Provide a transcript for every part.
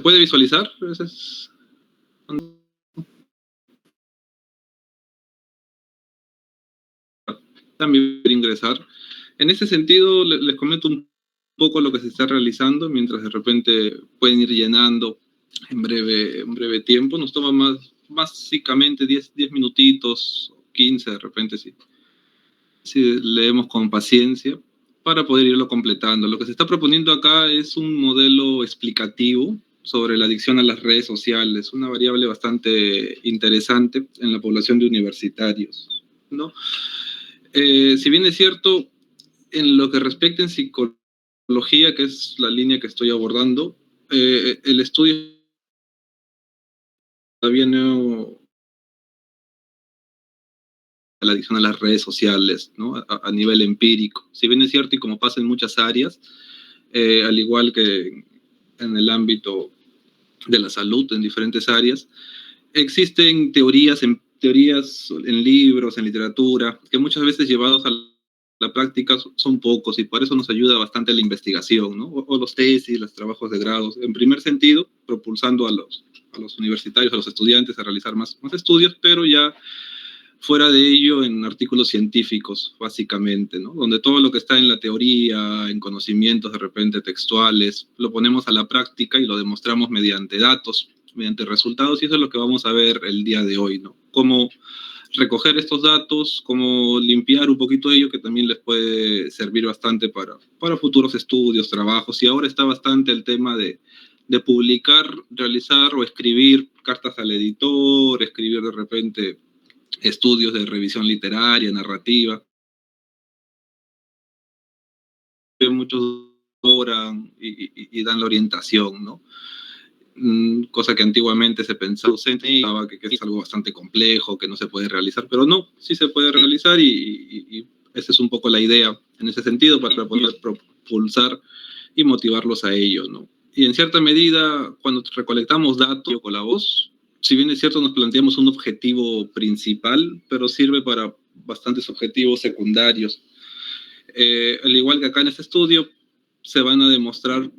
¿Puede visualizar? También ingresar. En ese sentido, les comento un poco lo que se está realizando, mientras de repente pueden ir llenando en breve tiempo. Nos toma básicamente 10 minutitos, 15 de repente, si leemos con paciencia, para poder irlo completando. Lo que se está proponiendo acá es un modelo explicativo sobre la adicción a las redes sociales, una variable bastante interesante en la población de universitarios, ¿no? Si bien es cierto, en lo que respecta en psicología, que es la línea que estoy abordando, el estudio todavía no la adicción a las redes sociales, ¿no? A nivel empírico. Si bien es cierto, y como pasa en muchas áreas, al igual que en el ámbito de la salud, en diferentes áreas, existen teorías en libros, en literatura, que muchas veces llevados a la práctica son pocos, y por eso nos ayuda bastante la investigación, ¿no? O los tesis, los trabajos de grado. En primer sentido, propulsando a los universitarios, a los estudiantes a realizar más estudios, pero ya fuera de ello en artículos científicos, básicamente, ¿no? Donde todo lo que está en la teoría, en conocimientos de repente textuales, lo ponemos a la práctica y lo demostramos mediante datos, mediante resultados, y eso es lo que vamos a ver el día de hoy, ¿no? Cómo recoger estos datos, cómo limpiar un poquito de ello, que también les puede servir bastante para futuros estudios, trabajos, y ahora está bastante el tema de publicar, realizar o escribir cartas al editor, escribir de repente estudios de revisión literaria, narrativa, que muchos oran y dan la orientación, ¿no? Cosa que antiguamente se pensaba que es algo bastante complejo, que no se puede realizar, pero no, sí se puede realizar, y esa es un poco la idea en ese sentido, para poder propulsar y motivarlos a ello, ¿no? Y en cierta medida, cuando recolectamos datos con la voz, si bien es cierto, nos planteamos un objetivo principal, pero sirve para bastantes objetivos secundarios. Al igual que acá en este estudio, se van a demostrar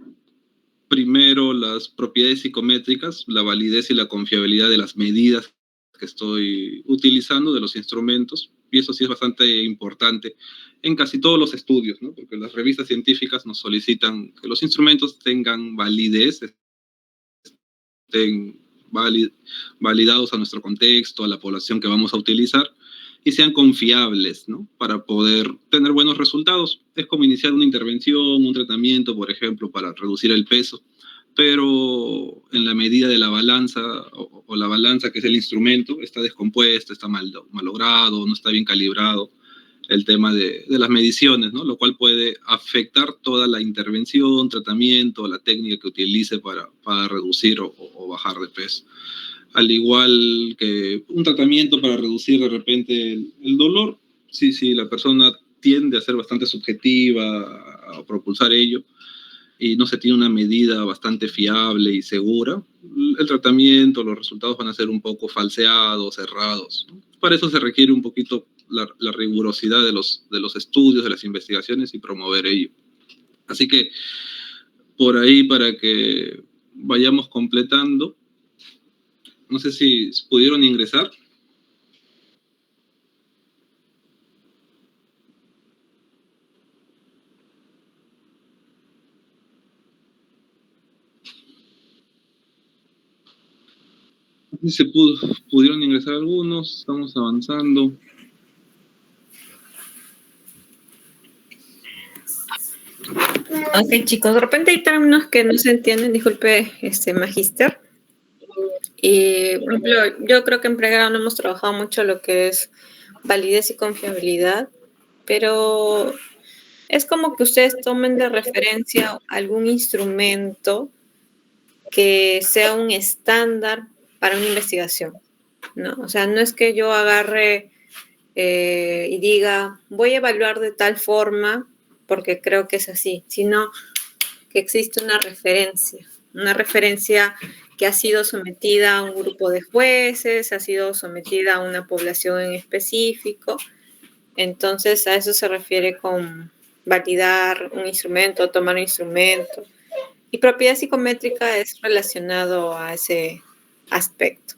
primero las propiedades psicométricas, la validez y la confiabilidad de las medidas que estoy utilizando, de los instrumentos, y eso sí es bastante importante en casi todos los estudios, ¿no? Porque las revistas científicas nos solicitan que los instrumentos tengan validez, estén validados a nuestro contexto, a la población que vamos a utilizar, y sean confiables, ¿no? Para poder tener buenos resultados. Es como iniciar una intervención, un tratamiento, por ejemplo, para reducir el peso, pero en la medida de la balanza, o la balanza que es el instrumento, está descompuesta, está malogrado, no está bien calibrado el tema de las mediciones, ¿no? Lo cual puede afectar toda la intervención, tratamiento, la técnica que utilice para reducir o bajar de peso. Al igual que un tratamiento para reducir de repente el dolor, si la persona tiende a ser bastante subjetiva, a propulsar ello, y no se tiene una medida bastante fiable y segura, el tratamiento, los resultados van a ser un poco falseados, errados, ¿no? Para eso se requiere un poquito la rigurosidad de los estudios, de las investigaciones, y promover ello. Así que por ahí, para que vayamos completando, no sé si pudieron ingresar. Si pudieron ingresar algunos, estamos avanzando. Ok, chicos, de repente hay términos que no se entienden, disculpe, magíster. Y, por ejemplo, yo creo que en pregrado no hemos trabajado mucho lo que es validez y confiabilidad, pero es como que ustedes tomen de referencia algún instrumento que sea un estándar para una investigación, ¿no? O sea, no es que yo agarre y diga, voy a evaluar de tal forma porque creo que es así, sino que existe una referencia que ha sido sometida a un grupo de jueces, ha sido sometida a una población en específico. Entonces, a eso se refiere con validar un instrumento, tomar un instrumento. Y propiedad psicométrica es relacionado a ese aspecto,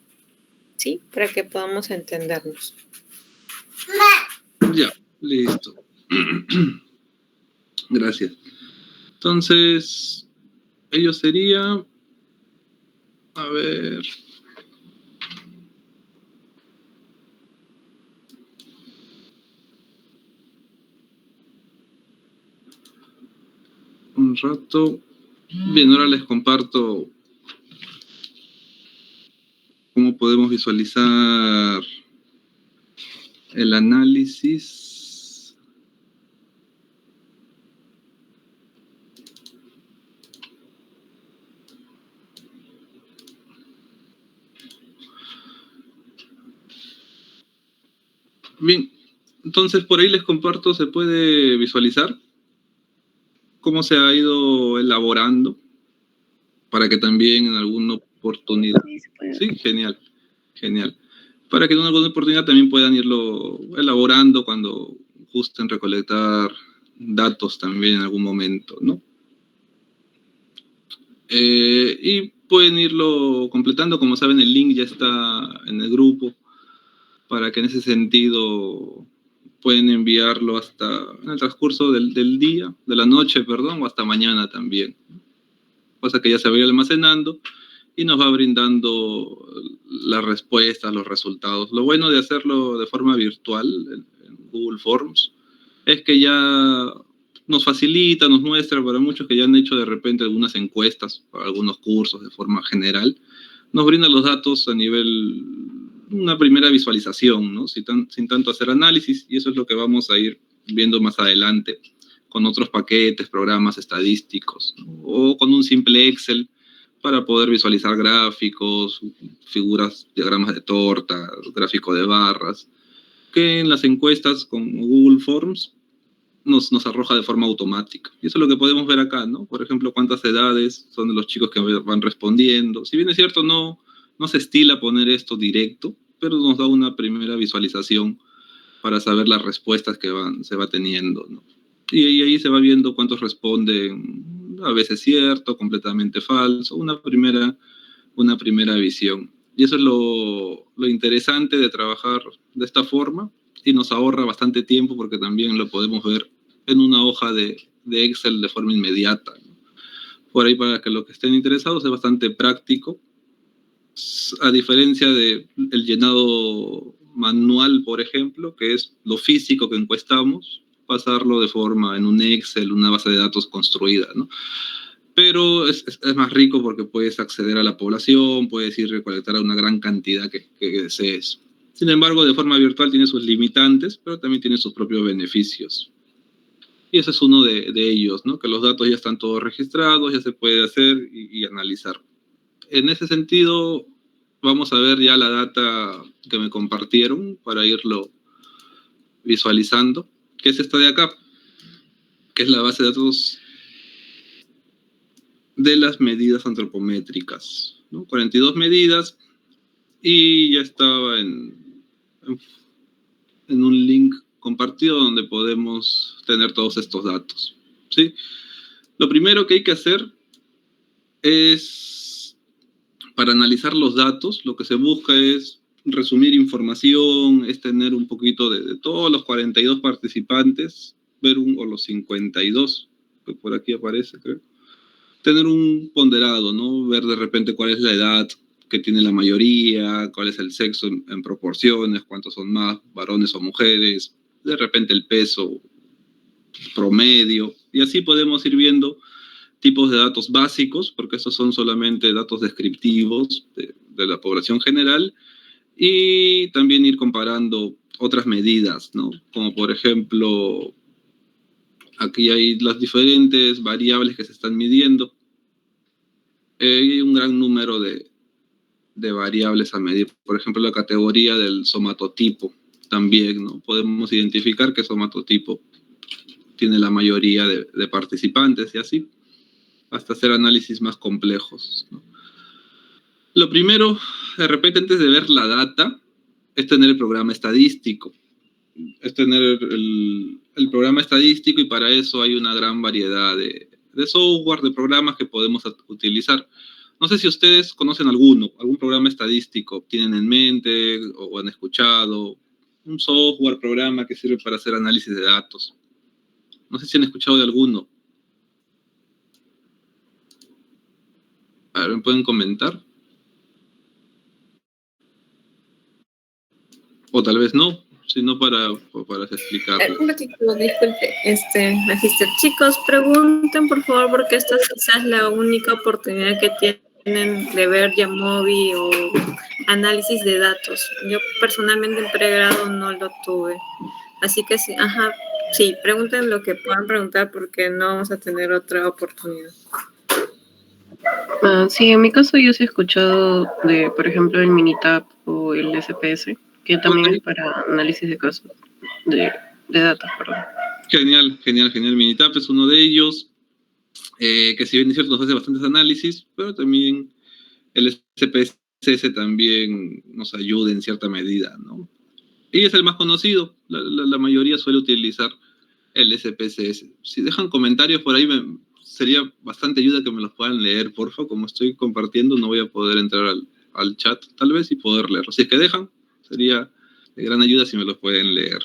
¿sí? Para que podamos entendernos. Ya, listo. Gracias. Entonces, ello sería, a ver, un rato. Bien, ahora les comparto cómo podemos visualizar el análisis. Bien, entonces por ahí les comparto, se puede visualizar cómo se ha ido elaborando para que también en alguna oportunidad... Sí, se puede. Sí, genial, genial. Para que en alguna oportunidad también puedan irlo elaborando cuando gusten recolectar datos también en algún momento, ¿no? Y pueden irlo completando, como saben el link ya está en el grupo, para que en ese sentido pueden enviarlo hasta en el transcurso del día, de la noche, perdón, o hasta mañana también. Cosa que ya se va a ir almacenando y nos va brindando las respuestas, los resultados. Lo bueno de hacerlo de forma virtual en Google Forms es que ya nos facilita, nos muestra para muchos que ya han hecho de repente algunas encuestas para algunos cursos de forma general, nos brinda los datos a nivel, una primera visualización, ¿no? Sin tanto hacer análisis, y eso es lo que vamos a ir viendo más adelante con otros paquetes, programas estadísticos, ¿no? O con un simple Excel para poder visualizar gráficos, figuras, diagramas de torta, gráfico de barras, que en las encuestas con Google Forms nos arroja de forma automática. Y eso es lo que podemos ver acá, ¿no? Por ejemplo, cuántas edades son de los chicos que van respondiendo. Si bien es cierto, no se estila poner esto directo, pero nos da una primera visualización para saber las respuestas que se va teniendo, ¿no? Y ahí se va viendo cuántos responden, a veces cierto, completamente falso, una primera visión. Y eso es lo interesante de trabajar de esta forma, y nos ahorra bastante tiempo porque también lo podemos ver en una hoja de Excel de forma inmediata, ¿no? Por ahí, para que los que estén interesados, es bastante práctico, a diferencia del llenado manual, por ejemplo, que es lo físico que encuestamos, pasarlo de forma en un Excel, una base de datos construida, ¿no? Pero es más rico porque puedes acceder a la población, puedes ir a recolectar una gran cantidad que desees. Sin embargo, de forma virtual tiene sus limitantes, pero también tiene sus propios beneficios. Y ese es uno de ellos, ¿no? Que los datos ya están todos registrados, ya se puede hacer y analizar. En ese sentido, vamos a ver ya la data que me compartieron para irlo visualizando, que es esta de acá, que es la base de datos de las medidas antropométricas, ¿no? 42 medidas, y ya estaba en un link compartido donde podemos tener todos estos datos, ¿sí? Lo primero que hay que hacer es, para analizar los datos, lo que se busca es resumir información, es tener un poquito de todos los 42 participantes, ver o los 52, que por aquí aparece, creo. Tener un ponderado, ¿no? Ver de repente cuál es la edad que tiene la mayoría, cuál es el sexo en proporciones, cuántos son más varones o mujeres, de repente el peso promedio, y así podemos ir viendo tipos de datos básicos, porque estos son solamente datos descriptivos de la población general, y también ir comparando otras medidas, ¿no? Como por ejemplo, aquí hay las diferentes variables que se están midiendo. Hay un gran número de variables a medir. Por ejemplo, la categoría del somatotipo también, ¿no? Podemos identificar qué somatotipo tiene la mayoría de participantes y así, hasta hacer análisis más complejos, ¿no? Lo primero, de repente, antes de ver la data, es tener el programa estadístico. Es tener el programa estadístico, y para eso hay una gran variedad de software, de programas que podemos utilizar. No sé si ustedes conocen algún programa estadístico, tienen en mente o han escuchado, un software, programa que sirve para hacer análisis de datos. No sé si han escuchado de alguno. A ver, ¿me pueden comentar? O tal vez no, sino para explicarles. Un ratito, disculpe, Magister. Chicos, pregunten por favor, porque esta es quizás la única oportunidad que tienen de ver Jamovi o análisis de datos. Yo personalmente en pregrado no lo tuve. Así que sí, pregunten lo que puedan preguntar porque no vamos a tener otra oportunidad. Sí, en mi caso yo sí he escuchado de, por ejemplo, el Minitab o el SPS, que también es para análisis de casos, de datos, perdón. Genial. Minitab es uno de ellos, que si bien es cierto nos hace bastantes análisis, pero también el SPSS también nos ayuda en cierta medida, ¿no? Y es el más conocido, la mayoría suele utilizar el SPSS. Si dejan comentarios por ahí, sería bastante ayuda que me los puedan leer, porfa. Como estoy compartiendo, no voy a poder entrar al chat, tal vez, y poder leerlo. Si es que dejan, sería de gran ayuda si me los pueden leer.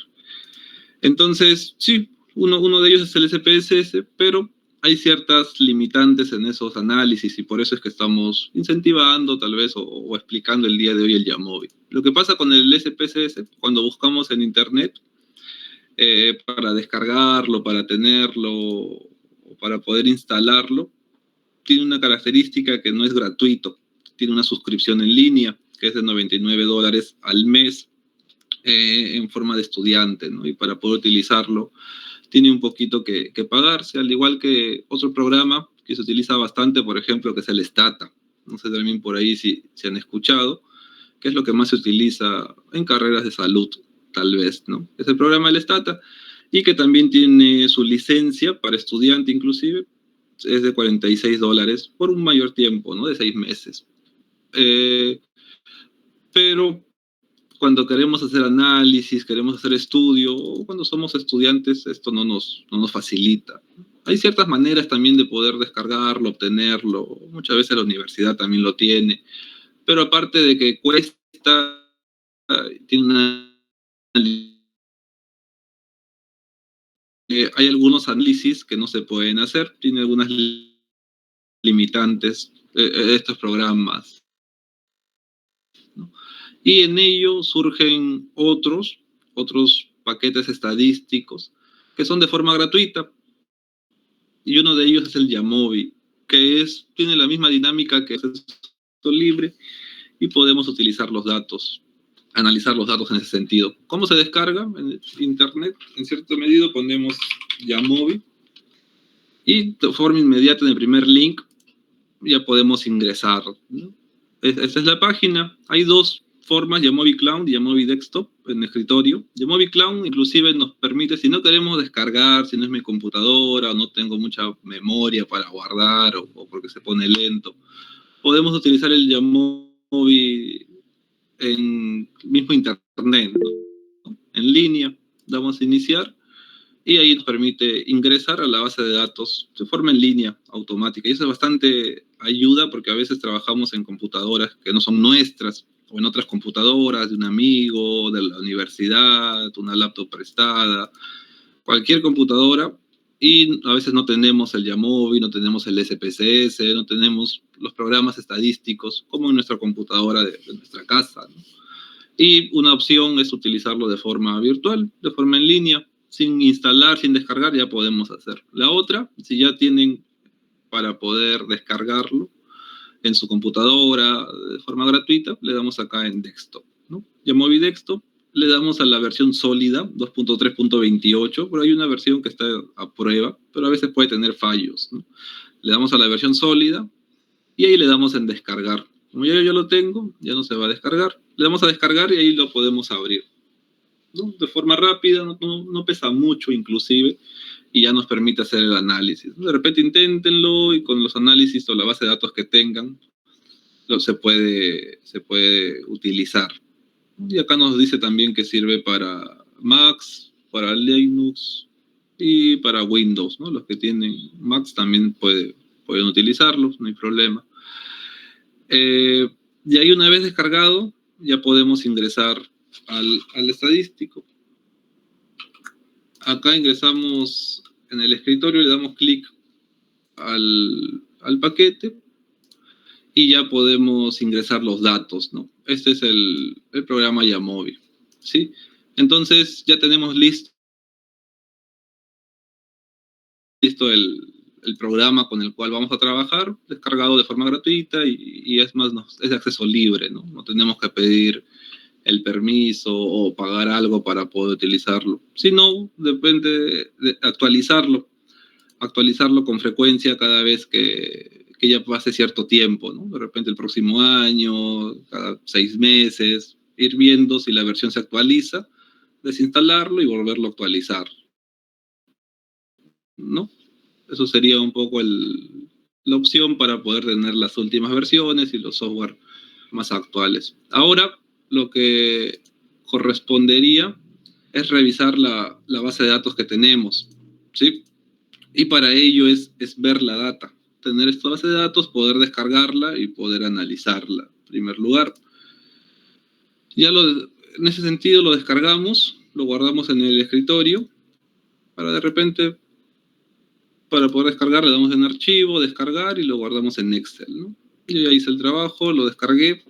Entonces, sí, uno de ellos es el SPSS, pero hay ciertas limitantes en esos análisis y por eso es que estamos incentivando tal vez o explicando el día de hoy el Jamovi. Lo que pasa con el SPSS, cuando buscamos en internet para descargarlo, para tenerlo o para poder instalarlo, tiene una característica que no es gratuito. Tiene una suscripción en línea que es de $99 al mes en forma de estudiante, ¿no? Y para poder utilizarlo tiene un poquito que pagarse, al igual que otro programa que se utiliza bastante, por ejemplo, que es el Stata. No sé también por ahí si han escuchado, que es lo que más se utiliza en carreras de salud, tal vez, ¿no? Es el programa del Stata, y que también tiene su licencia para estudiante inclusive, es de $46 por un mayor tiempo, ¿no? De 6 meses. Pero cuando queremos hacer análisis, queremos hacer estudio, o cuando somos estudiantes, esto no nos facilita. Hay ciertas maneras también de poder descargarlo, obtenerlo. Muchas veces la universidad también lo tiene. Pero aparte de que cuesta, tiene una... hay algunos análisis que no se pueden hacer, tiene algunas limitantes estos programas, ¿no? Y en ello surgen otros paquetes estadísticos que son de forma gratuita, y uno de ellos es el Jamovi, que tiene la misma dinámica que es libre, y podemos utilizar los datos, analizar los datos en ese sentido. ¿Cómo se descarga? En internet, en cierta medida ponemos Jamovi y de forma inmediata en el primer link ya podemos ingresar, ¿no? Esta es la página. Hay dos formas, Jamovi Cloud y Jamovi Desktop en escritorio. Jamovi Cloud inclusive nos permite, si no queremos descargar, si no es mi computadora o no tengo mucha memoria para guardar o porque se pone lento, podemos utilizar el Jamovi en mismo internet, ¿no? En línea, damos a iniciar y ahí nos permite ingresar a la base de datos de forma en línea, automática. Y eso es bastante ayuda porque a veces trabajamos en computadoras que no son nuestras o en otras computadoras de un amigo, de la universidad, una laptop prestada, cualquier computadora, y a veces no tenemos el Jamovi, no tenemos el SPSS, no tenemos los programas estadísticos como en nuestra computadora de nuestra casa, ¿no? Y una opción es utilizarlo de forma virtual, de forma en línea, sin instalar, sin descargar, ya podemos hacer. La otra, si ya tienen para poder descargarlo en su computadora de forma gratuita, le damos acá en Desktop, ¿no? Jamovi Desktop, le damos a la versión sólida, 2.3.28, pero hay una versión que está a prueba, pero a veces puede tener fallos, ¿no? Le damos a la versión sólida y ahí le damos en descargar. Como ya yo lo tengo, ya no se va a descargar. Le damos a descargar y ahí lo podemos abrir, ¿no? De forma rápida, no pesa mucho inclusive, y ya nos permite hacer el análisis. De repente inténtenlo y con los análisis o la base de datos que tengan, se puede utilizar. Y acá nos dice también que sirve para Macs, para Linux, y para Windows, ¿no? Los que tienen Macs también pueden utilizarlos, no hay problema. Y ahí una vez descargado, ya podemos ingresar al estadístico. Acá ingresamos en el escritorio, le damos clic al paquete y ya podemos ingresar los datos, ¿no? Este es el programa Yamovi, ¿sí? Entonces ya tenemos listo el programa con el cual vamos a trabajar, descargado de forma gratuita y es más, es de acceso libre, ¿no? No tenemos que pedir el permiso o pagar algo para poder utilizarlo. Si no, depende de actualizarlo con frecuencia cada vez que ya pase cierto tiempo, ¿no? De repente el próximo año, cada 6 meses, ir viendo si la versión se actualiza, desinstalarlo y volverlo a actualizar, ¿no? Eso sería un poco la opción para poder tener las últimas versiones y los software más actuales. Ahora, lo que correspondería es revisar la base de datos que tenemos, ¿sí? Y para ello es ver la data, tener esta base de datos, poder descargarla y poder analizarla, en primer lugar. Ya en ese sentido lo descargamos, lo guardamos en el escritorio, para de repente, para poder descargar, le damos en archivo, descargar y lo guardamos en Excel, ¿no? Yo ya hice el trabajo, lo descargué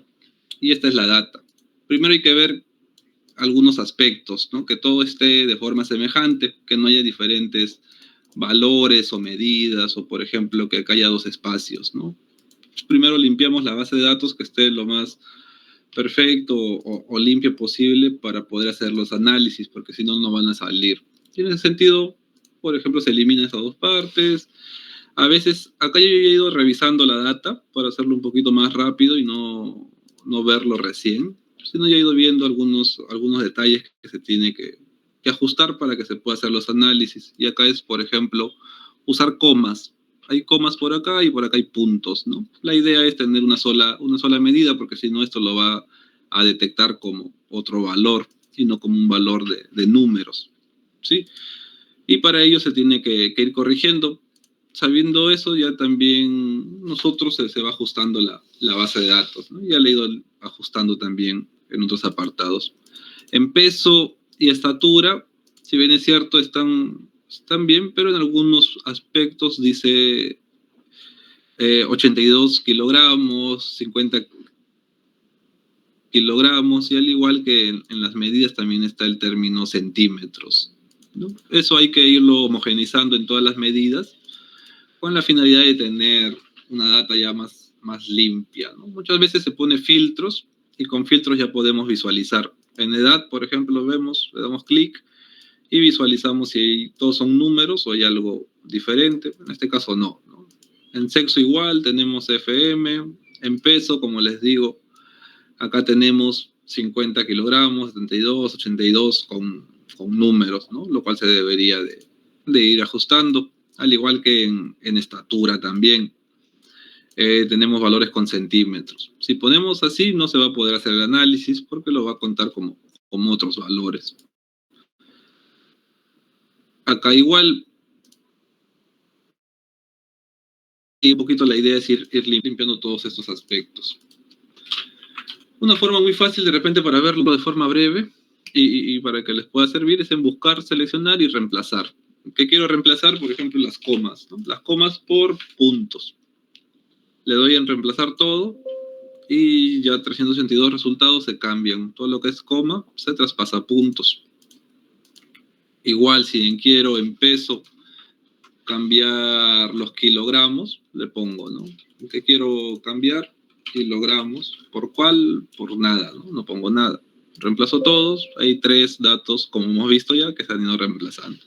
y esta es la data. Primero hay que ver algunos aspectos, ¿no? Que todo esté de forma semejante, que no haya diferentes valores o medidas, o por ejemplo que haya 2 espacios, ¿no? Primero limpiamos la base de datos que esté lo más perfecto o limpio posible para poder hacer los análisis, porque si no, no van a salir. Y en ese sentido, por ejemplo, se eliminan esas 2 partes. A veces, acá yo he ido revisando la data para hacerlo un poquito más rápido y no verlo recién, sino ya he ido viendo algunos detalles que se tiene que ajustar para que se pueda hacer los análisis. Y acá es, por ejemplo, usar comas. Hay comas por acá y por acá hay puntos, ¿no? La idea es tener una sola medida, porque si no, esto lo va a detectar como otro valor y no como un valor de números, ¿sí? Y para ello se tiene que ir corrigiendo. Sabiendo eso, ya también nosotros se va ajustando la base de datos, ¿no? Ya le he ido ajustando también en otros apartados. En peso y estatura, si bien es cierto, están bien, pero en algunos aspectos dice 82 kilogramos, 50 kilogramos, y al igual que en las medidas también está el término centímetros, ¿no? Eso hay que irlo homogeneizando en todas las medidas con la finalidad de tener una data ya más limpia, ¿no? Muchas veces se pone filtros y con filtros ya podemos visualizar. En edad, por ejemplo, le damos clic y visualizamos si todos son números o hay algo diferente. En este caso no, ¿no? En sexo igual tenemos FM, en peso, como les digo, acá tenemos 50 kilogramos, 72, 82 con números, ¿no? Lo cual se debería de ir ajustando, al igual que en estatura también. Tenemos valores con centímetros. Si ponemos así, no se va a poder hacer el análisis porque lo va a contar como otros valores. Acá igual, y un poquito la idea es ir limpiando todos estos aspectos. Una forma muy fácil de repente para verlo de forma breve y para que les pueda servir es en buscar, seleccionar y reemplazar. ¿Qué quiero reemplazar? Por ejemplo, las comas, ¿no? Las comas por puntos. Le doy en reemplazar todo y ya 382 resultados se cambian. Todo lo que es coma se traspasa a puntos. Igual, si quiero en peso cambiar los kilogramos, le pongo, ¿no? ¿Qué quiero cambiar? Kilogramos. ¿Por cuál? Por nada, ¿no? No pongo nada. Reemplazo todos. Hay 3 datos, como hemos visto ya, que se han ido reemplazando.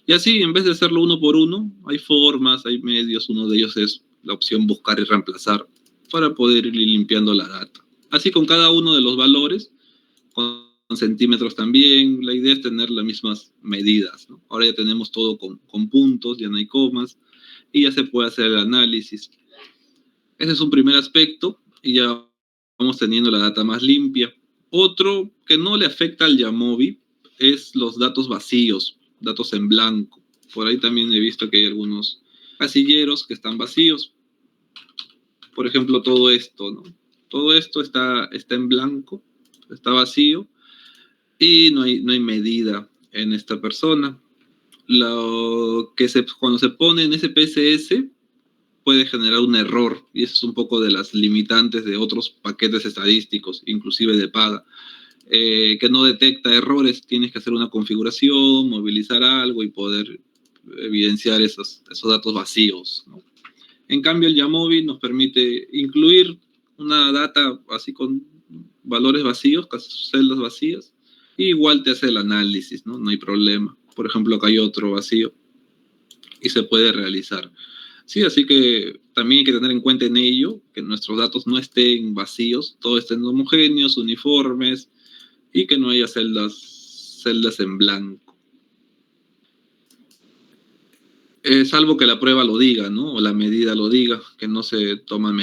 Y así, en vez de hacerlo uno por uno, hay formas, hay medios. Uno de ellos es la opción buscar y reemplazar para poder ir limpiando la data. Así con cada uno de los valores, con centímetros también. La idea es tener las mismas medidas, ¿no? Ahora ya tenemos todo con puntos, ya no hay comas, y ya se puede hacer el análisis. Ese es un primer aspecto, y ya vamos teniendo la data más limpia. Otro que no le afecta al Yamovi es los datos vacíos, datos en blanco. Por ahí también he visto que hay algunos casilleros que están vacíos. Por ejemplo, todo esto, ¿no? Todo esto está en blanco, está vacío y no hay medida en esta persona. Cuando se pone en SPSS puede generar un error, y eso es un poco de las limitantes de otros paquetes estadísticos, inclusive de paga, que no detecta errores. Tienes que hacer una configuración, movilizar algo y poder evidenciar esos datos vacíos, ¿no? En cambio, el Yamovi nos permite incluir una data así con valores vacíos, celdas vacías, y igual te hace el análisis, ¿no? No hay problema. Por ejemplo, acá hay otro vacío y se puede realizar. Sí, así que también hay que tener en cuenta en ello que nuestros datos no estén vacíos, todos estén homogéneos, uniformes, y que no haya celdas en blanco. Salvo que la prueba lo diga, ¿no? O la medida lo diga, que no se toman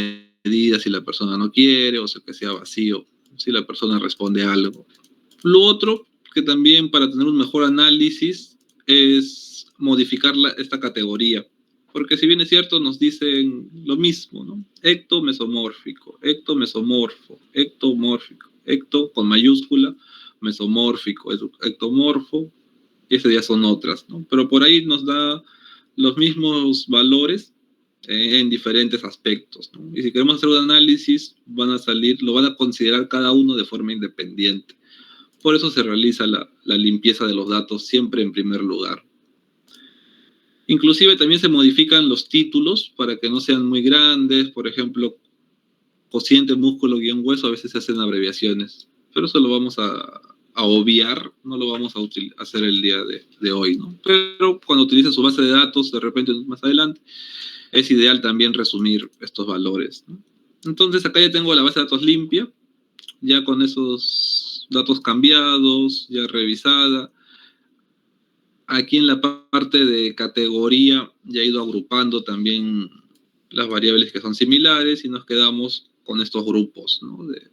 medidas si la persona no quiere, o sea, que sea vacío, si la persona responde algo. Lo otro, que también para tener un mejor análisis, es modificar esta categoría. Porque si bien es cierto, nos dicen lo mismo, ¿no? Ectomesomórfico, ectomesomorfo, ectomórfico, ecto con mayúscula, mesomórfico, ectomorfo, y esas ya son otras, ¿no? Pero por ahí nos da los mismos valores en diferentes aspectos, ¿no? Y si queremos hacer un análisis, lo van a considerar cada uno de forma independiente. Por eso se realiza la limpieza de los datos siempre en primer lugar. Inclusive también se modifican los títulos para que no sean muy grandes. Por ejemplo, cociente, músculo, guión, hueso, a veces se hacen abreviaciones. Pero eso lo vamos a obviar, no lo vamos a hacer el día de hoy, ¿no? Pero cuando utilicen su base de datos, de repente más adelante, es ideal también resumir estos valores, ¿no? Entonces acá ya tengo la base de datos limpia, ya con esos datos cambiados, ya revisada. Aquí en la parte de categoría ya he ido agrupando también las variables que son similares y nos quedamos con estos grupos, ¿no? De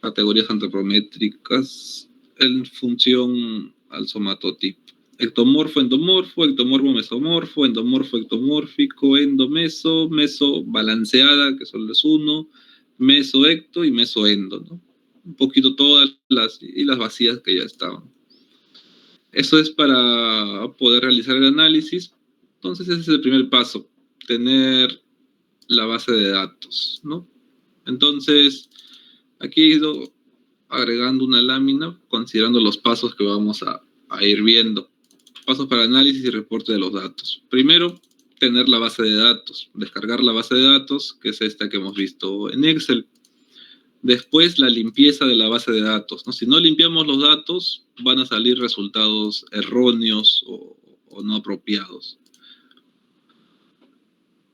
categorías antropométricas en función al somatotipo. Ectomorfo, endomorfo, ectomorfo, mesomorfo, endomorfo, ectomórfico, endomeso, meso balanceada, que solo es uno, meso ecto y meso endo, ¿no? Un poquito todas las vacías que ya estaban. Eso es para poder realizar el análisis. Entonces ese es el primer paso, tener la base de datos, ¿no? Entonces, aquí he ido agregando una lámina considerando los pasos que vamos a ir viendo. Pasos para análisis y reporte de los datos. Primero, tener la base de datos, descargar la base de datos, que es esta que hemos visto en Excel. Después, la limpieza de la base de datos, ¿no? Si no limpiamos los datos, van a salir resultados erróneos o no apropiados.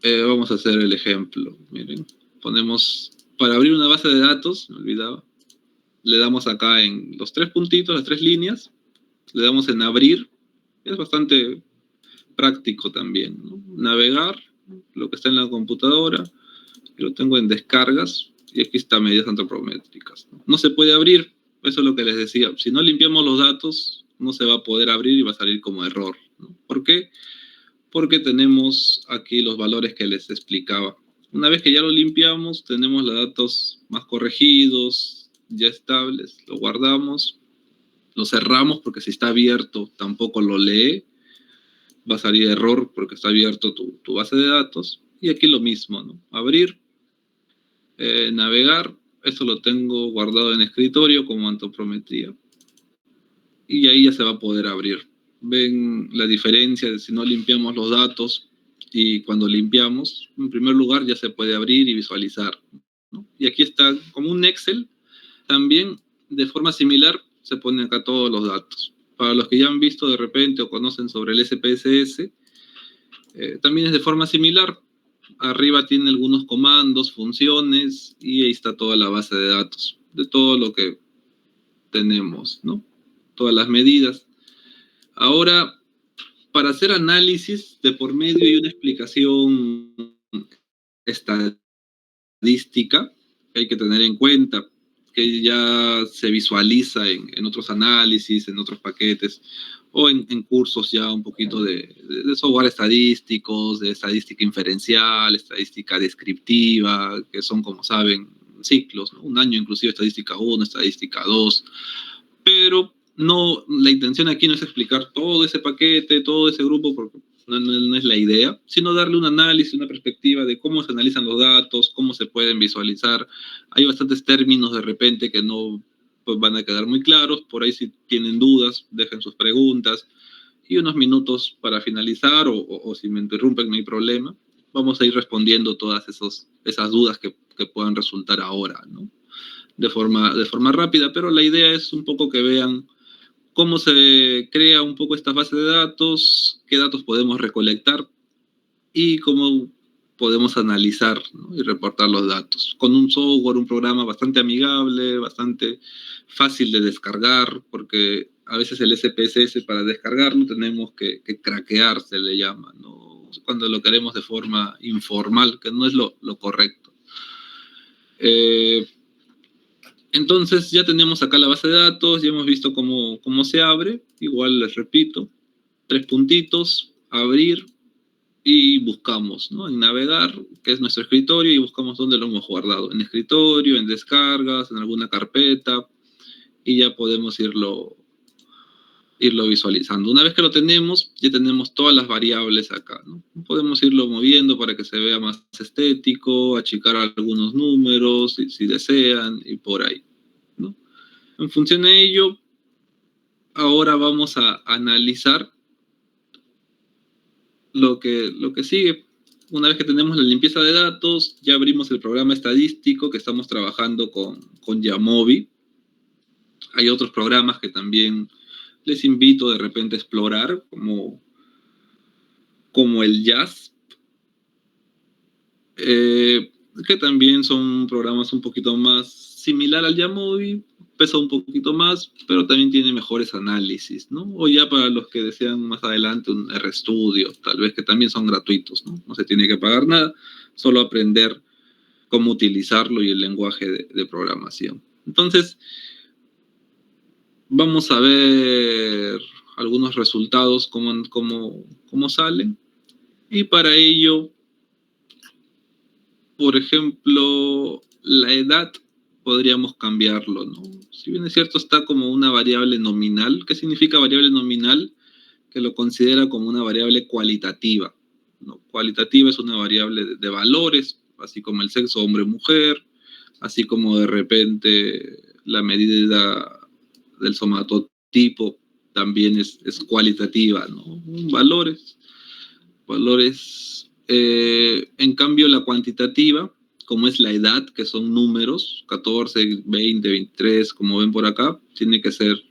Vamos a hacer el ejemplo. Miren, ponemos, para abrir una base de datos, me olvidaba, le damos acá en los tres puntitos, las tres líneas, le damos en abrir, es bastante práctico también, ¿no? Navegar, lo que está en la computadora, lo tengo en descargas, y aquí está medidas antropométricas, ¿no? No se puede abrir, eso es lo que les decía, si no limpiamos los datos, no se va a poder abrir y va a salir como error, ¿no? ¿Por qué? Porque tenemos aquí los valores que les explicaba. Una vez que ya lo limpiamos, tenemos los datos más corregidos, ya estables, lo guardamos, lo cerramos porque si está abierto tampoco lo lee, va a salir error porque está abierto tu base de datos. Y aquí lo mismo, ¿no? Abrir, navegar, esto lo tengo guardado en escritorio como antropometría. Y ahí ya se va a poder abrir. Ven la diferencia de si no limpiamos los datos y cuando limpiamos, en primer lugar ya se puede abrir y visualizar, ¿no? Y aquí está como un Excel, también de forma similar se ponen acá todos los datos. Para los que ya han visto de repente o conocen sobre el SPSS, también es de forma similar. Arriba tiene algunos comandos, funciones, y ahí está toda la base de datos, de todo lo que tenemos, ¿no? Todas las medidas. Ahora, para hacer análisis, de por medio hay una explicación estadística que hay que tener en cuenta, que ya se visualiza en otros análisis, en otros paquetes. o en cursos ya un poquito de software estadísticos, de estadística inferencial, estadística descriptiva, que son, como saben, ciclos, ¿no? Un año inclusive estadística 1, estadística 2, pero no, la intención aquí no es explicar todo ese paquete, todo ese grupo, porque no es la idea, sino darle un análisis, una perspectiva de cómo se analizan los datos, cómo se pueden visualizar. Hay bastantes términos de repente que no pues, van a quedar muy claros, por ahí si tienen dudas, dejen sus preguntas, y unos minutos para finalizar, o si me interrumpen no hay problema, vamos a ir respondiendo todas esas dudas que puedan resultar ahora, ¿no? De forma rápida, pero la idea es un poco que vean cómo se crea un poco esta base de datos, qué datos podemos recolectar y cómo podemos analizar, ¿no? Y reportar los datos. Con un software, un programa bastante amigable, bastante fácil de descargar, porque a veces el SPSS para descargarlo tenemos que craquear, se le llama, ¿no? Cuando lo queremos de forma informal, que no es lo correcto. Entonces ya tenemos acá la base de datos, ya hemos visto cómo se abre. Igual les repito, 3 puntitos, abrir y buscamos, ¿no? En navegar, que es nuestro escritorio, y buscamos dónde lo hemos guardado. En escritorio, en descargas, en alguna carpeta, y ya podemos irlo visualizando. Una vez que lo tenemos, ya tenemos todas las variables acá, ¿no? Podemos irlo moviendo para que se vea más estético, achicar algunos números si desean, y por ahí, ¿no? En función de ello, ahora vamos a analizar lo que sigue. Una vez que tenemos la limpieza de datos, ya abrimos el programa estadístico que estamos trabajando con Yamovi. Hay otros programas que también les invito de repente a explorar, como el JASP, que también son programas un poquito más similar al Yamovi, pesa un poquito más, pero también tiene mejores análisis, ¿no? O ya para los que desean más adelante un RStudio, tal vez, que también son gratuitos, ¿no? No se tiene que pagar nada, solo aprender cómo utilizarlo y el lenguaje de programación. Entonces, vamos a ver algunos resultados, cómo salen. Y para ello, por ejemplo, la edad podríamos cambiarlo, ¿no? Si bien es cierto, está como una variable nominal. ¿Qué significa variable nominal? Que lo considera como una variable cualitativa, ¿no? Cualitativa es una variable de valores, así como el sexo hombre-mujer, así como de repente la medida del somatotipo también es cualitativa, ¿no? Valores. En cambio, la cuantitativa, como es la edad, que son números, 14, 20, 23, como ven por acá, tiene que ser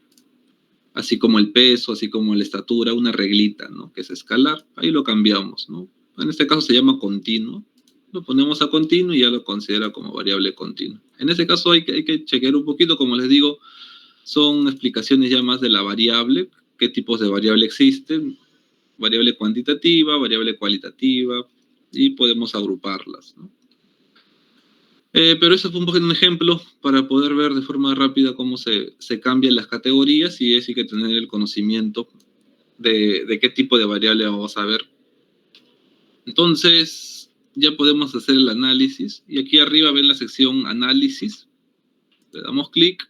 así como el peso, así como la estatura, una reglita, ¿no? Que es escalar. Ahí lo cambiamos, ¿no? En este caso se llama continuo. Lo ponemos a continuo y ya lo considera como variable continua. En este caso hay que chequear un poquito, como les digo, son explicaciones ya más de la variable, qué tipos de variable existen, variable cuantitativa, variable cualitativa, y podemos agruparlas, ¿no? Pero eso fue un ejemplo para poder ver de forma rápida cómo se cambian las categorías, y es hay que tener el conocimiento de qué tipo de variable vamos a ver. Entonces, ya podemos hacer el análisis, y aquí arriba ven la sección análisis, le damos clic,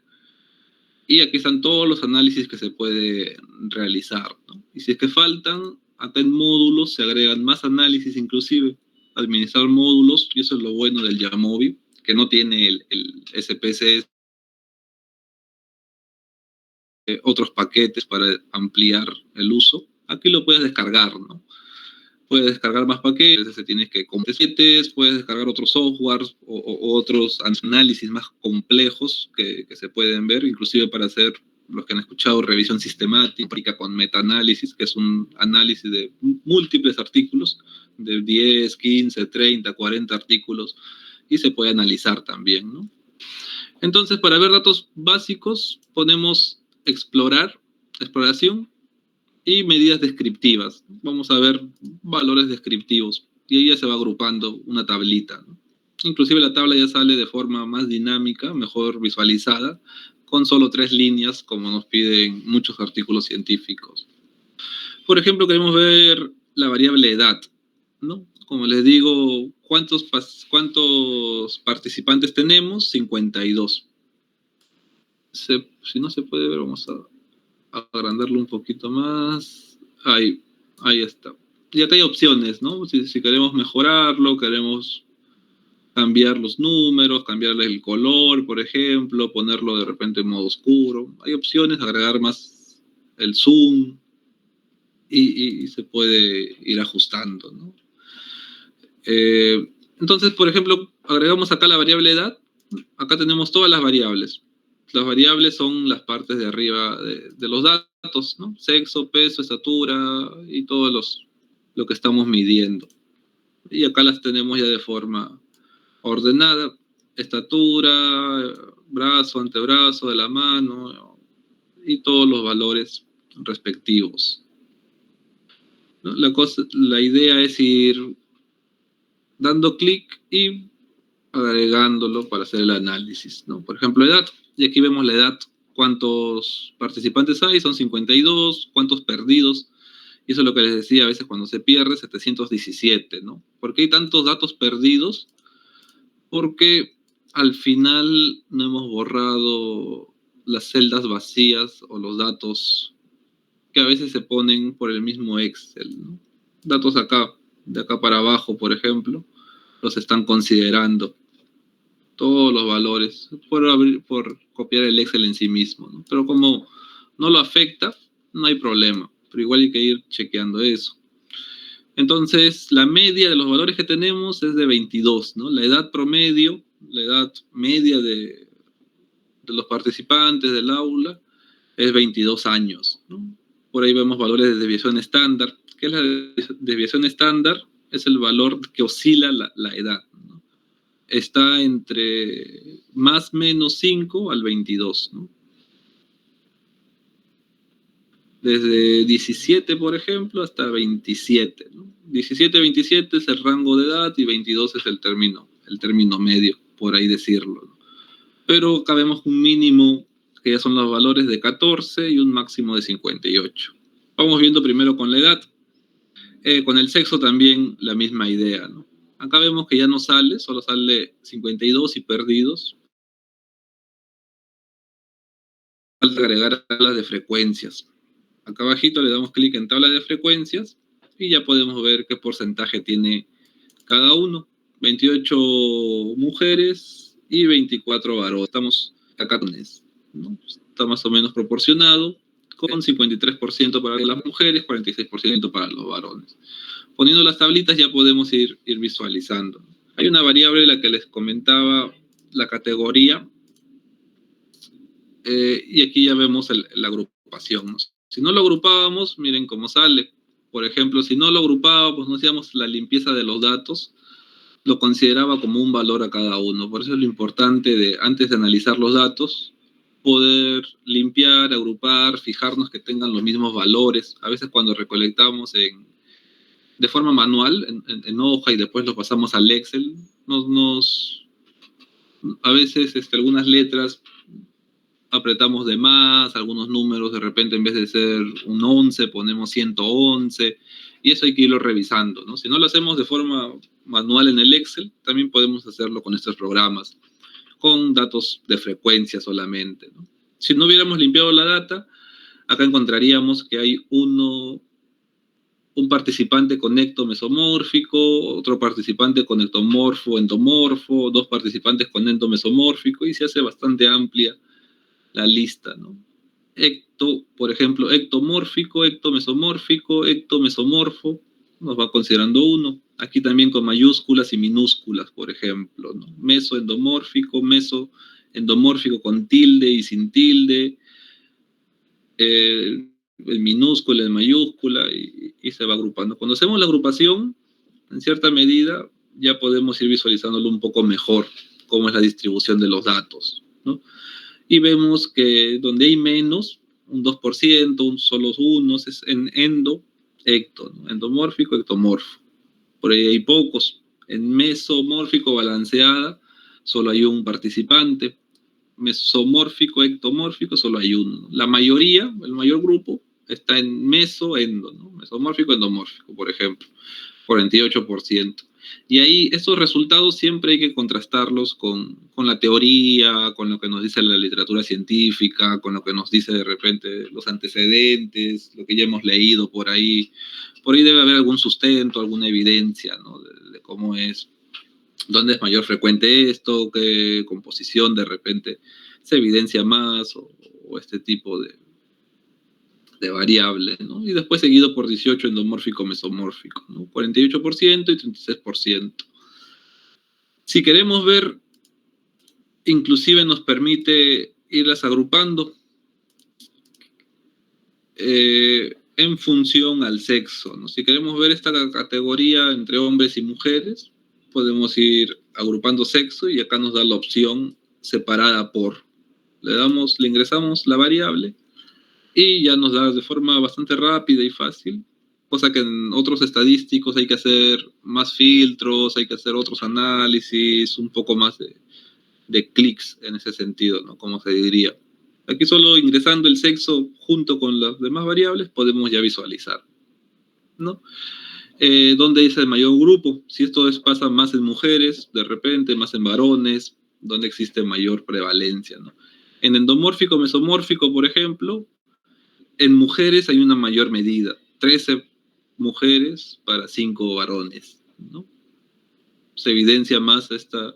y aquí están todos los análisis que se puede realizar, ¿no? Y si es que faltan, acá en módulos se agregan más análisis, inclusive administrar módulos, y eso es lo bueno del Yamovi, que no tiene el SPSS, otros paquetes para ampliar el uso. Aquí lo puedes descargar, ¿no? Puedes descargar más paquetes, tienes que puedes descargar otros softwares o otros análisis más complejos que se pueden ver, inclusive para hacer, los que han escuchado, revisión sistemática con metaanálisis, que es un análisis de múltiples artículos, de 10, 15, 30, 40 artículos, y se puede analizar también, ¿no? Entonces, para ver datos básicos, ponemos exploración, y medidas descriptivas. Vamos a ver valores descriptivos, y ahí ya se va agrupando una tablita, ¿no? Inclusive la tabla ya sale de forma más dinámica, mejor visualizada, con solo 3 líneas, como nos piden muchos artículos científicos. Por ejemplo, queremos ver la variable edad, ¿no? Como les digo, ¿cuántos participantes tenemos? 52. Si no se puede ver, vamos a agrandarlo un poquito más. Ahí está. Y acá hay opciones, ¿no? Si queremos mejorarlo, queremos cambiar los números, cambiarle el color, por ejemplo, ponerlo de repente en modo oscuro. Hay opciones, agregar más el zoom y se puede ir ajustando, ¿no? Entonces, por ejemplo, agregamos acá la variable edad. Acá tenemos todas las variables. Las variables son las partes de arriba de los datos, ¿no? Sexo, peso, estatura y todo lo que estamos midiendo. Y acá las tenemos ya de forma ordenada. Estatura, brazo, antebrazo de la mano y todos los valores respectivos, ¿no? La idea es ir dando clic y agregándolo para hacer el análisis, ¿no? Por ejemplo, edad. Y aquí vemos la edad. ¿Cuántos participantes hay? Son 52. ¿Cuántos perdidos? Y eso es lo que les decía a veces cuando se pierde, 717, ¿no? ¿Por qué hay tantos datos perdidos? Porque al final no hemos borrado las celdas vacías o los datos que a veces se ponen por el mismo Excel, ¿no? Datos acá, de acá para abajo, por ejemplo, los están considerando todos los valores por copiar el Excel en sí mismo, ¿no? Pero como no lo afecta, no hay problema, pero igual hay que ir chequeando eso. Entonces, la media de los valores que tenemos es de 22, ¿no? La edad promedio, la edad media de los participantes del aula es 22 años, ¿no? Por ahí vemos valores de desviación estándar. ¿Qué es la desviación estándar? Es el valor que oscila la edad, ¿no? Está entre más menos 5 al 22, ¿no? Desde 17, por ejemplo, hasta 27, ¿no? 17, 27 es el rango de edad y 22 es el término medio, por ahí decirlo, ¿no? Pero acá vemos un mínimo, que ya son los valores de 14 y un máximo de 58. Vamos viendo primero con la edad. Con el sexo también la misma idea, ¿no? Acá vemos que ya no sale, solo sale 52 y perdidos. Falta agregar tablas de frecuencias. Acá abajito le damos clic en tabla de frecuencias y ya podemos ver qué porcentaje tiene cada uno. 28 mujeres y 24 varones. Estamos acá, ¿no? Está más o menos proporcionado, con 53% para las mujeres, 46% para los varones. Poniendo las tablitas ya podemos ir visualizando. Hay una variable, la que les comentaba, la categoría, y aquí ya vemos la agrupación, ¿no? Si no lo agrupábamos, miren cómo sale. Por ejemplo, si no lo agrupábamos, no hacíamos la limpieza de los datos, lo consideraba como un valor a cada uno. Por eso es lo importante de, antes de analizar los datos, poder limpiar, agrupar, fijarnos que tengan los mismos valores. A veces cuando recolectamos de forma manual, en hoja, y después lo pasamos al Excel, a veces algunas letras apretamos de más, algunos números de repente en vez de ser un 11 ponemos 111, y eso hay que irlo revisando, ¿no? Si no lo hacemos de forma manual en el Excel, también podemos hacerlo con estos programas, con datos de frecuencia solamente, ¿no? Si no hubiéramos limpiado la data, acá encontraríamos que hay un participante con ectomesomórfico, otro participante con ectomorfo, endomorfo, dos participantes con endomesomórfico, y se hace bastante amplia la lista, ¿no? Por ejemplo, ectomórfico, ectomesomórfico, ectomesomorfo, nos va considerando uno. Aquí también con mayúsculas y minúsculas, por ejemplo, ¿no? Mesoendomórfico, mesoendomórfico con tilde y sin tilde, el minúscula, el mayúscula, y se va agrupando. Cuando hacemos la agrupación, en cierta medida, ya podemos ir visualizándolo un poco mejor, cómo es la distribución de los datos, ¿no? Y vemos que donde hay menos, un 2%, un solo unos, es en ecto, ¿no? Endomórfico, ectomorfo. Por ahí hay pocos. En mesomórfico, balanceada, solo hay un participante. Mesomórfico, ectomórfico, solo hay uno. La mayoría, el mayor grupo, está en meso-endo, ¿no? Mesomórfico-endomórfico, por ejemplo, 48%. Y ahí esos resultados siempre hay que contrastarlos con la teoría, con lo que nos dice la literatura científica, con lo que nos dice de repente los antecedentes, lo que ya hemos leído por ahí. Por ahí debe haber algún sustento, alguna evidencia, ¿no? De cómo es, dónde es mayor frecuente esto, qué composición de repente se evidencia más, o este tipo de variables, ¿no? Y después seguido por 18 endomórfico-mesomórfico, ¿no? 48% y 36%. Si queremos ver, inclusive nos permite irlas agrupando en función al sexo, ¿no? Si queremos ver esta categoría entre hombres y mujeres, podemos ir agrupando sexo y acá nos da la opción separada por. Le ingresamos la variable y ya nos da de forma bastante rápida y fácil, cosa que en otros estadísticos hay que hacer más filtros, hay que hacer otros análisis, un poco más de clics en ese sentido, ¿no? Como se diría. Aquí solo ingresando el sexo junto con las demás variables podemos ya visualizar, ¿no? ¿Dónde es el mayor grupo? Si esto pasa más en mujeres, de repente, más en varones, donde existe mayor prevalencia, ¿no? En endomórfico, mesomórfico, por ejemplo, en mujeres hay una mayor medida, 13 mujeres para 5 varones, ¿no? Se evidencia más esta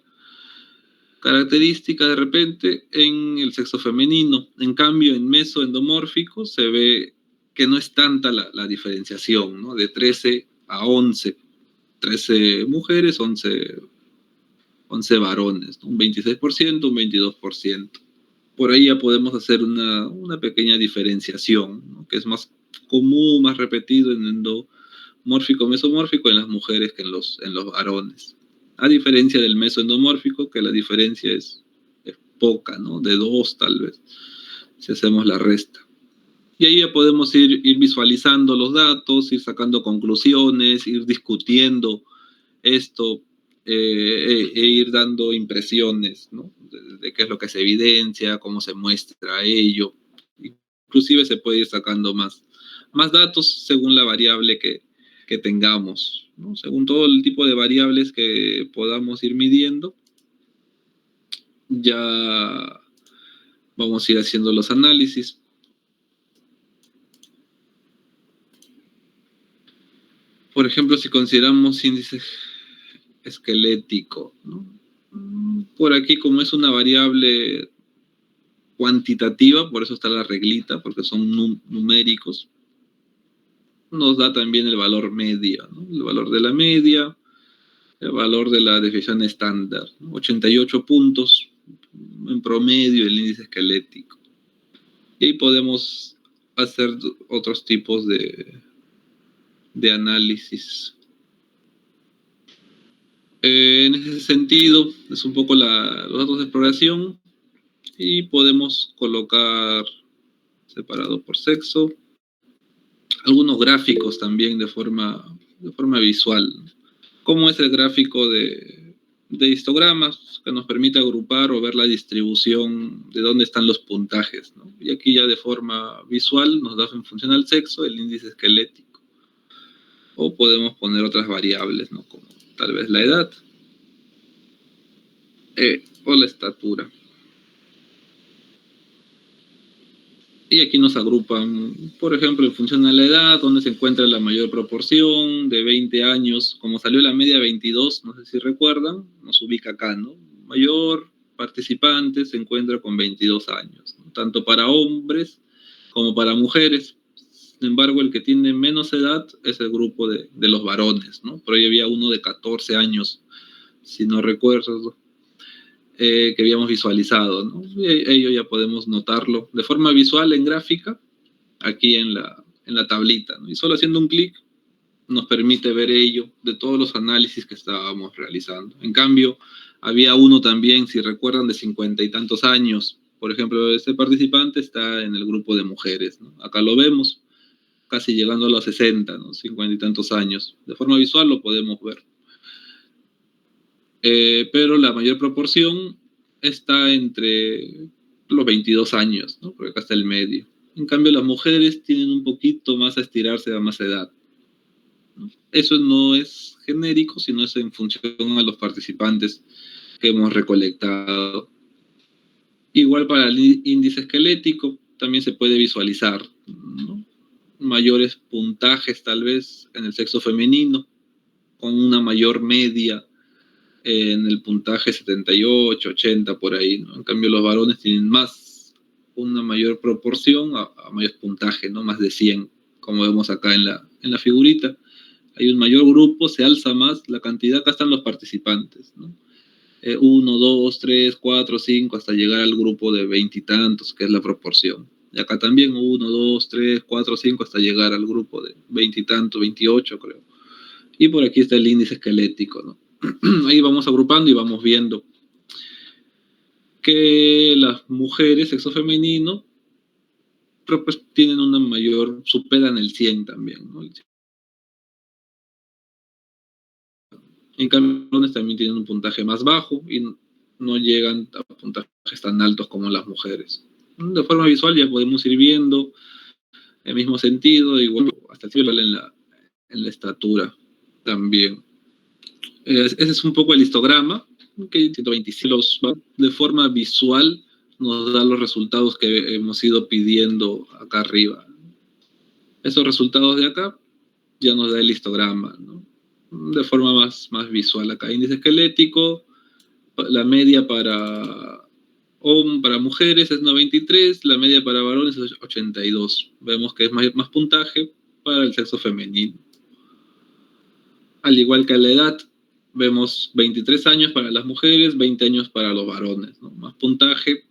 característica de repente en el sexo femenino. En cambio, en mesoendomórfico se ve que no es tanta la diferenciación, ¿no? De 13 a 11. 13 mujeres, 11 varones, ¿no? Un 26%, un 22%. Por ahí ya podemos hacer una pequeña diferenciación, ¿no? Que es más común, más repetido en endomórfico, mesomórfico en las mujeres que en los varones. A diferencia del mesoendomórfico, que la diferencia es poca, ¿no? De 2 tal vez, si hacemos la resta. Y ahí ya podemos ir visualizando los datos, ir sacando conclusiones, ir discutiendo esto, e ir dando impresiones, ¿no? De qué es lo que se evidencia, cómo se muestra ello. Inclusive se puede ir sacando más datos según la variable que tengamos, ¿no? Según todo el tipo de variables que podamos ir midiendo, ya vamos a ir haciendo los análisis. Por ejemplo, si consideramos índice esquelético, ¿no? Por aquí, como es una variable cuantitativa, por eso está la reglita, porque son numéricos, nos da también el valor media, ¿no? El valor de la media, el valor de la desviación estándar, ¿no? 88 puntos en promedio el índice esquelético. Y ahí podemos hacer otros tipos de análisis. En ese sentido, es un poco los datos de exploración y podemos colocar separado por sexo, algunos gráficos también de forma visual, como es el gráfico de histogramas que nos permite agrupar o ver la distribución de dónde están los puntajes, ¿no? Y aquí ya de forma visual nos da en función al sexo el índice esquelético, o podemos poner otras variables, ¿no? Como tal vez la edad o la estatura. Y aquí nos agrupan, por ejemplo, en función a la edad, donde se encuentra la mayor proporción, de 20 años, como salió la media 22, no sé si recuerdan, nos ubica acá, ¿no? Mayor participante se encuentra con 22 años, ¿no? Tanto para hombres como para mujeres. Sin embargo, el que tiene menos edad es el grupo de los varones, ¿no? Por ahí había uno de 14 años, si no recuerdo, que habíamos visualizado, ¿no? Ello ya podemos notarlo de forma visual en gráfica, aquí en la tablita, ¿no? Y solo haciendo un clic nos permite ver ello de todos los análisis que estábamos realizando. En cambio, había uno también, si recuerdan, de 50 y tantos años. Por ejemplo, este participante está en el grupo de mujeres, ¿no? Acá lo vemos, casi llegando a los 60, ¿no? 50 y tantos años. De forma visual lo podemos ver. Pero la mayor proporción está entre los 22 años, ¿no? Porque acá está el medio. En cambio, las mujeres tienen un poquito más a estirarse a más edad, ¿no? Eso no es genérico, sino es en función a los participantes que hemos recolectado. Igual para el índice esquelético también se puede visualizar, ¿no? Mayores puntajes tal vez en el sexo femenino, con una mayor media en el puntaje 78, 80 por ahí, ¿no? En cambio los varones tienen una mayor proporción a mayor puntaje, ¿no? Más de 100, como vemos acá en la figurita. Hay un mayor grupo, se alza más la cantidad, acá están los participantes, ¿no? 1, 2, 3, 4, 5, hasta llegar al grupo de 20 y tantos, que es la proporción. Y acá también 1, 2, 3, 4, 5, hasta llegar al grupo de 20 y tantos, 28 creo. Y por aquí está el índice esquelético, ¿no? Ahí vamos agrupando y vamos viendo que las mujeres, sexo femenino, pues tienen una mayor, superan el 100 también, ¿no? En cambio, los varones también tienen un puntaje más bajo y no llegan a puntajes tan altos como las mujeres. De forma visual ya podemos ir viendo el mismo sentido, igual hasta el cielo en la estatura también. Ese es un poco el histograma, que 125 de forma visual nos da los resultados que hemos ido pidiendo acá arriba. Esos resultados de acá ya nos da el histograma, ¿no? De forma más visual acá. Índice esquelético, la media para mujeres es 93, la media para varones es 82. Vemos que es más puntaje para el sexo femenino. Al igual que la edad, vemos 23 años para las mujeres, 20 años para los varones, ¿no? Más puntaje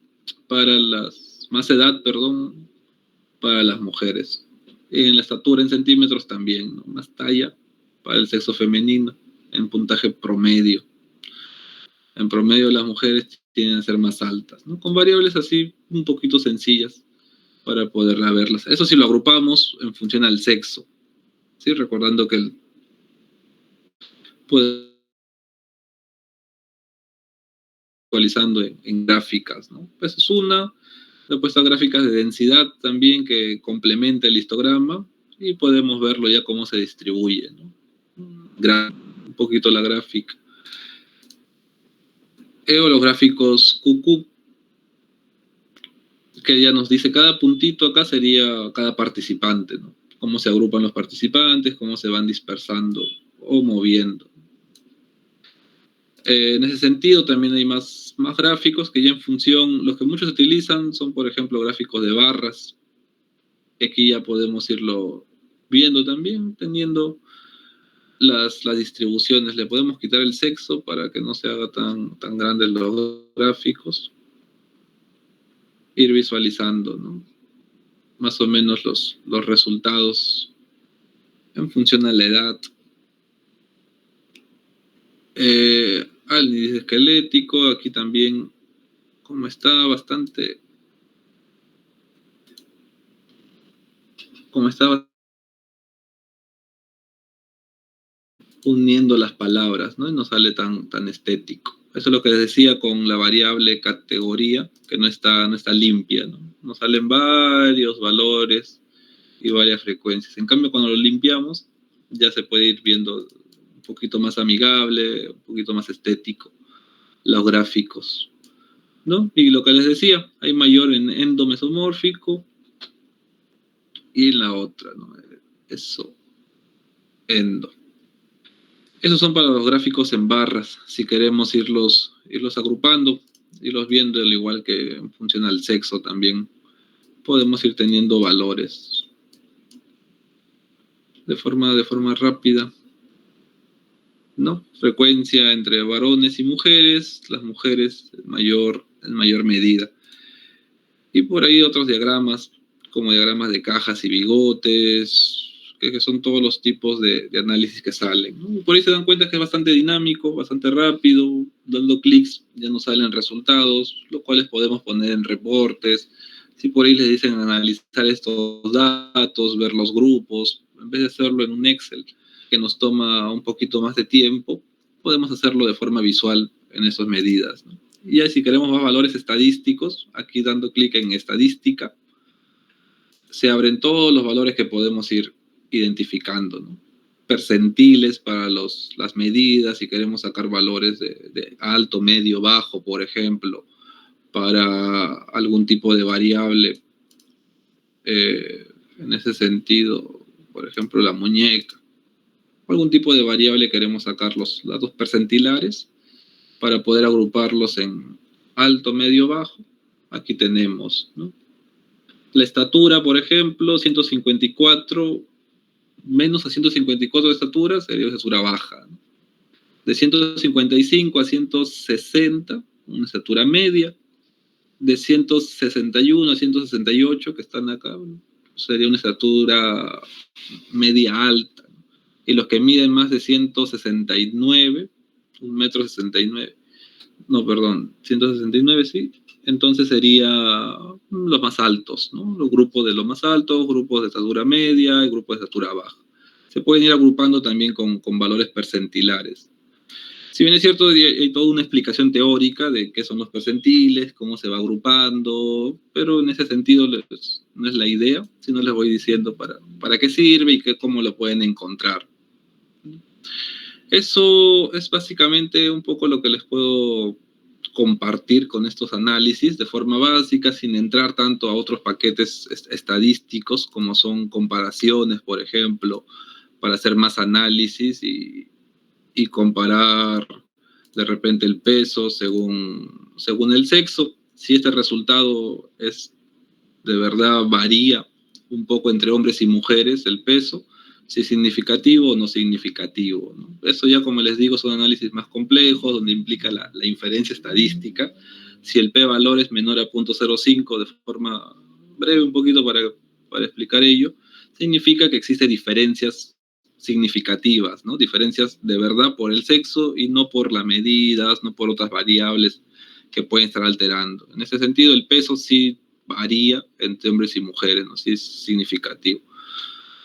más edad, para las mujeres. En la estatura en centímetros también, ¿no? Más talla para el sexo femenino, en puntaje promedio. En promedio las mujeres tienden a ser más altas, ¿no? Con variables así un poquito sencillas para poderlas verlas. Eso sí lo agrupamos en función al sexo, ¿sí? Recordando que puede actualizando en gráficas, ¿no? Pues es una. Después están gráficas de densidad también que complementa el histograma y podemos verlo ya cómo se distribuye, ¿no? Un poquito la gráfica. Los gráficos QQ, que ya nos dice cada puntito acá sería cada participante, ¿no? Cómo se agrupan los participantes, cómo se van dispersando o moviendo. En ese sentido también hay más gráficos que ya en función, los que muchos utilizan son por ejemplo gráficos de barras. Aquí ya podemos irlo viendo también, teniendo las distribuciones. Le podemos quitar el sexo para que no se haga tan grandes los gráficos. Ir visualizando, ¿no? Más o menos los resultados en función a la edad. Al índice esquelético, aquí también, como está uniendo las palabras, ¿no? Y no sale tan estético. Eso es lo que les decía con la variable categoría, que no está limpia, ¿no? Nos salen varios valores y varias frecuencias. En cambio, cuando lo limpiamos, ya se puede ir viendo un poquito más amigable, un poquito más estético, los gráficos, ¿no? Y lo que les decía, hay mayor en endomesomórfico y en la otra, ¿no? Eso, endo. Esos son para los gráficos en barras, si queremos irlos agrupando, irlos viendo, al igual que funciona el sexo también. Podemos ir teniendo valores de forma rápida, ¿no? Frecuencia entre varones y mujeres, las mujeres en mayor medida. Y por ahí otros diagramas, como diagramas de cajas y bigotes, que son todos los tipos de análisis que salen, ¿no? Por ahí se dan cuenta que es bastante dinámico, bastante rápido, dando clics ya nos salen resultados, los cuales podemos poner en reportes. Si por ahí les dicen analizar estos datos, ver los grupos, en vez de hacerlo en un Excel, que nos toma un poquito más de tiempo, podemos hacerlo de forma visual en esas medidas, ¿no? Y ya si queremos más valores estadísticos, aquí dando clic en estadística, se abren todos los valores que podemos ir identificando, ¿no? Percentiles para las medidas, si queremos sacar valores de alto, medio, bajo, por ejemplo, para algún tipo de variable. En ese sentido, por ejemplo, la muñeca, algún tipo de variable queremos sacar los datos percentilares para poder agruparlos en alto, medio, bajo. Aquí tenemos, ¿no? La estatura, por ejemplo, 154, menos a 154 de estatura sería estatura baja, ¿no? De 155 a 160, una estatura media. De 161 a 168, que están acá, ¿no? Sería una estatura media alta, ¿no? Y los que miden más de 169, 1,69 m, no, perdón, 169, sí, entonces sería los más altos, ¿no? Los grupos de los más altos, grupos de estatura media y grupos de estatura baja. Se pueden ir agrupando también con valores percentilares. Si bien es cierto, hay toda una explicación teórica de qué son los percentiles, cómo se va agrupando, pero en ese sentido no es la idea, sino les voy diciendo para qué sirve y cómo lo pueden encontrar. Eso es básicamente un poco lo que les puedo compartir con estos análisis de forma básica, sin entrar tanto a otros paquetes estadísticos como son comparaciones, por ejemplo, para hacer más análisis y comparar de repente el peso según el sexo. Si este resultado es de verdad varía un poco entre hombres y mujeres el peso, si es significativo o no significativo, ¿no? Eso ya, como les digo, son análisis más complejos donde implica la inferencia estadística. Si el p-valor es menor a 0.05, de forma breve un poquito para explicar ello, significa que existen diferencias significativas, ¿no? Diferencias de verdad por el sexo y no por las medidas, no por otras variables que pueden estar alterando. En ese sentido, el peso sí varía entre hombres y mujeres, ¿no? Sí es significativo.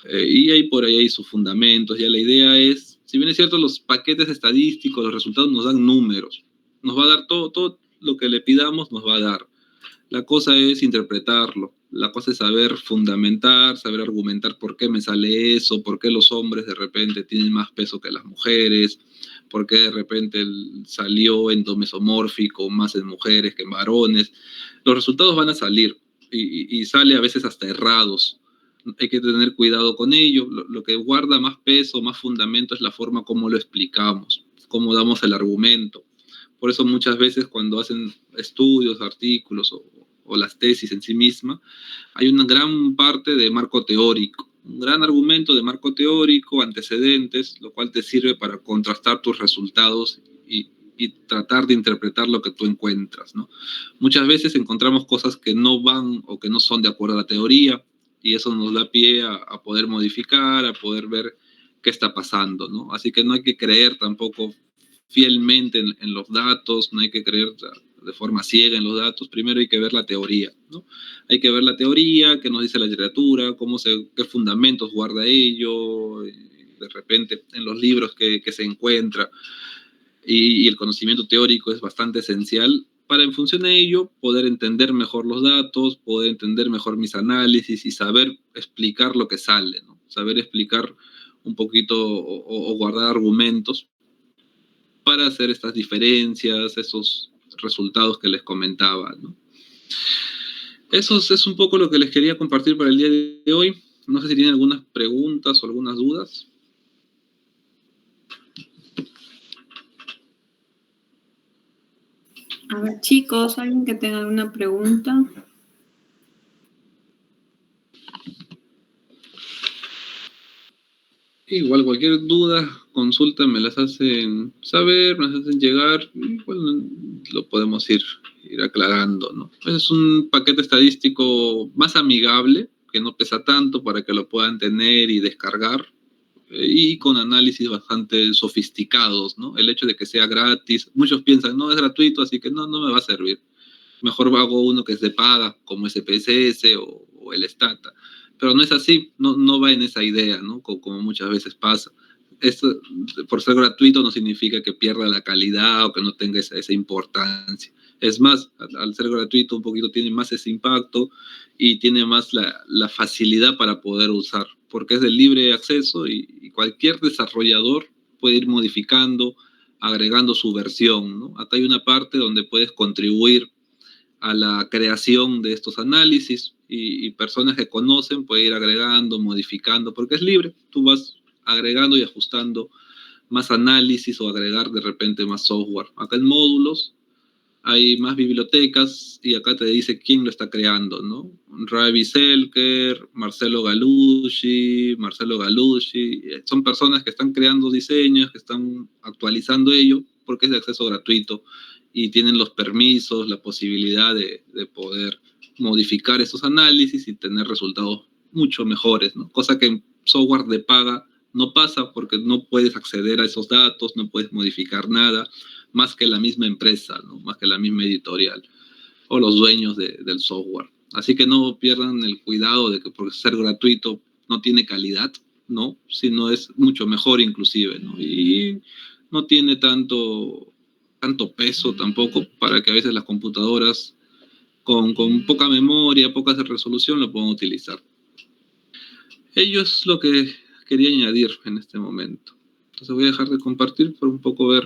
Y hay por ahí sus fundamentos. Ya la idea es, si bien es cierto, los paquetes estadísticos, los resultados nos dan números. Nos va a dar todo lo que le pidamos, nos va a dar. La cosa es interpretarlo. La cosa es saber fundamentar, saber argumentar por qué me sale eso, por qué los hombres de repente tienen más peso que las mujeres, por qué de repente salió endomesomórfico más en mujeres que en varones. Los resultados van a salir y sale a veces hasta errados. Hay que tener cuidado con ello. Lo que guarda más peso, más fundamento es la forma como lo explicamos, cómo damos el argumento. Por eso muchas veces cuando hacen estudios, artículos o las tesis en sí misma, hay una gran parte de marco teórico, un gran argumento de marco teórico, antecedentes, lo cual te sirve para contrastar tus resultados y tratar de interpretar lo que tú encuentras, ¿no? Muchas veces encontramos cosas que no van o que no son de acuerdo a la teoría, y eso nos da pie a poder modificar, a poder ver qué está pasando, ¿no? Así que no hay que creer tampoco fielmente en los datos, no hay que creer de forma ciega en los datos. Primero hay que ver la teoría, ¿no? Hay que ver la teoría, qué nos dice la literatura, qué fundamentos guarda ello, de repente en los libros que se encuentra, y el conocimiento teórico es bastante esencial para, en función de ello, poder entender mejor los datos, poder entender mejor mis análisis y saber explicar lo que sale, ¿no? Saber explicar un poquito o guardar argumentos para hacer estas diferencias, esos resultados que les comentaba, ¿no? Eso es un poco lo que les quería compartir para el día de hoy. No sé si tienen algunas preguntas o algunas dudas. A ver, chicos, ¿alguien que tenga alguna pregunta? Igual cualquier duda, consulta, me las hacen saber, me las hacen llegar, y bueno, lo podemos ir aclarando, ¿no? Es un paquete estadístico más amigable, que no pesa tanto para que lo puedan tener y descargar, y con análisis bastante sofisticados, ¿no? El hecho de que sea gratis, muchos piensan, no, es gratuito, así que no me va a servir. Mejor hago uno que es de paga, como SPSS o el Stata. Pero no es así, no va en esa idea, ¿no? Como muchas veces pasa. Esto, por ser gratuito, no significa que pierda la calidad o que no tenga esa importancia. Es más, al ser gratuito un poquito tiene más ese impacto y tiene más la facilidad para poder usar, porque es de libre acceso y cualquier desarrollador puede ir modificando, agregando su versión, ¿no? Acá hay una parte donde puedes contribuir a la creación de estos análisis y personas que conocen pueden ir agregando, modificando, porque es libre, tú vas agregando y ajustando más análisis o agregar de repente más software. Acá en módulos hay más bibliotecas y acá te dice quién lo está creando, ¿no? Ravi Selker, Marcelo Galucci, son personas que están creando diseños, que están actualizando ello porque es de acceso gratuito y tienen los permisos, la posibilidad de poder modificar esos análisis y tener resultados mucho mejores, ¿no? Cosa que en software de paga no pasa porque no puedes acceder a esos datos, no puedes modificar nada, más que la misma empresa, ¿no? Más que la misma editorial o los dueños del software. Así que no pierdan el cuidado de que por ser gratuito no tiene calidad, ¿no? Sino es mucho mejor inclusive, ¿no? Y no tiene tanto peso tampoco para que a veces las computadoras con poca memoria, poca resolución lo puedan utilizar. Ello es lo que quería añadir en este momento. Entonces voy a dejar de compartir por un poco ver.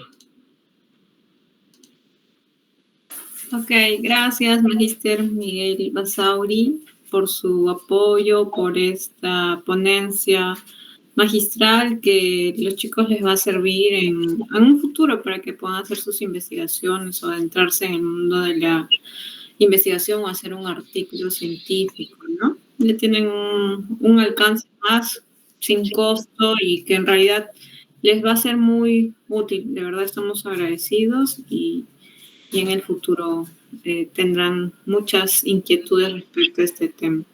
Ok, gracias, Magíster Miguel Basauri, por su apoyo, por esta ponencia magistral que los chicos les va a servir en un futuro para que puedan hacer sus investigaciones o adentrarse en el mundo de la investigación o hacer un artículo científico, ¿no? Le tienen un alcance más sin costo y que en realidad les va a ser muy útil. De verdad estamos agradecidos y en el futuro tendrán muchas inquietudes respecto a este tema.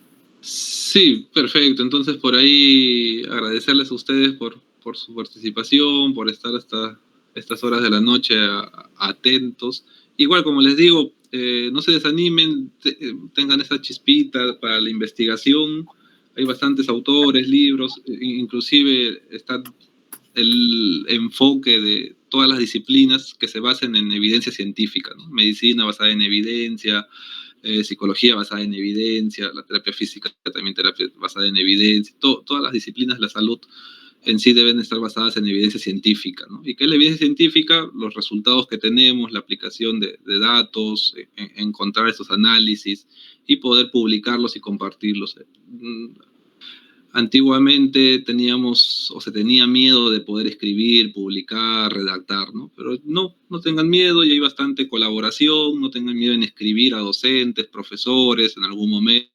Sí, perfecto. Entonces, por ahí agradecerles a ustedes por su participación, por estar hasta estas horas de la noche atentos. Igual, como les digo, no se desanimen, tengan esa chispita para la investigación. Hay bastantes autores, libros, inclusive está el enfoque de todas las disciplinas que se basen en evidencia científica, ¿no? Medicina basada en evidencia, psicología basada en evidencia, la terapia física también terapia basada en evidencia, todas las disciplinas de la salud en sí deben estar basadas en evidencia científica, ¿no? Y que la evidencia científica, los resultados que tenemos, la aplicación de datos, encontrar esos análisis y poder publicarlos y compartirlos. Antiguamente teníamos o se tenía miedo de poder escribir, publicar, redactar, ¿no? Pero no tengan miedo y hay bastante colaboración, no tengan miedo en escribir a docentes, profesores, en algún momento.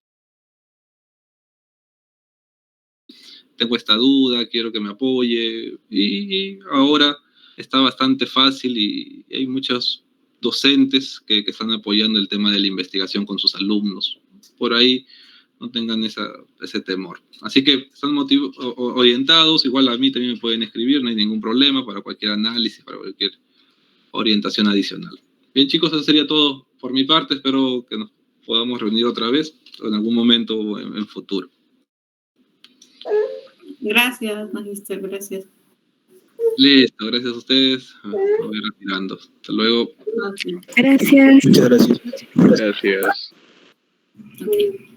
Tengo esta duda, quiero que me apoye y ahora está bastante fácil y hay muchos docentes que están apoyando el tema de la investigación con sus alumnos. Por ahí no tengan ese temor. Así que están orientados, igual a mí también me pueden escribir, no hay ningún problema para cualquier análisis, para cualquier orientación adicional. Bien, chicos, eso sería todo por mi parte. Espero que nos podamos reunir otra vez en algún momento en futuro. Gracias, Magíster, gracias. Listo, gracias a ustedes. Me voy retirando. Hasta luego. Okay. Gracias. Muchas gracias. Gracias. Okay.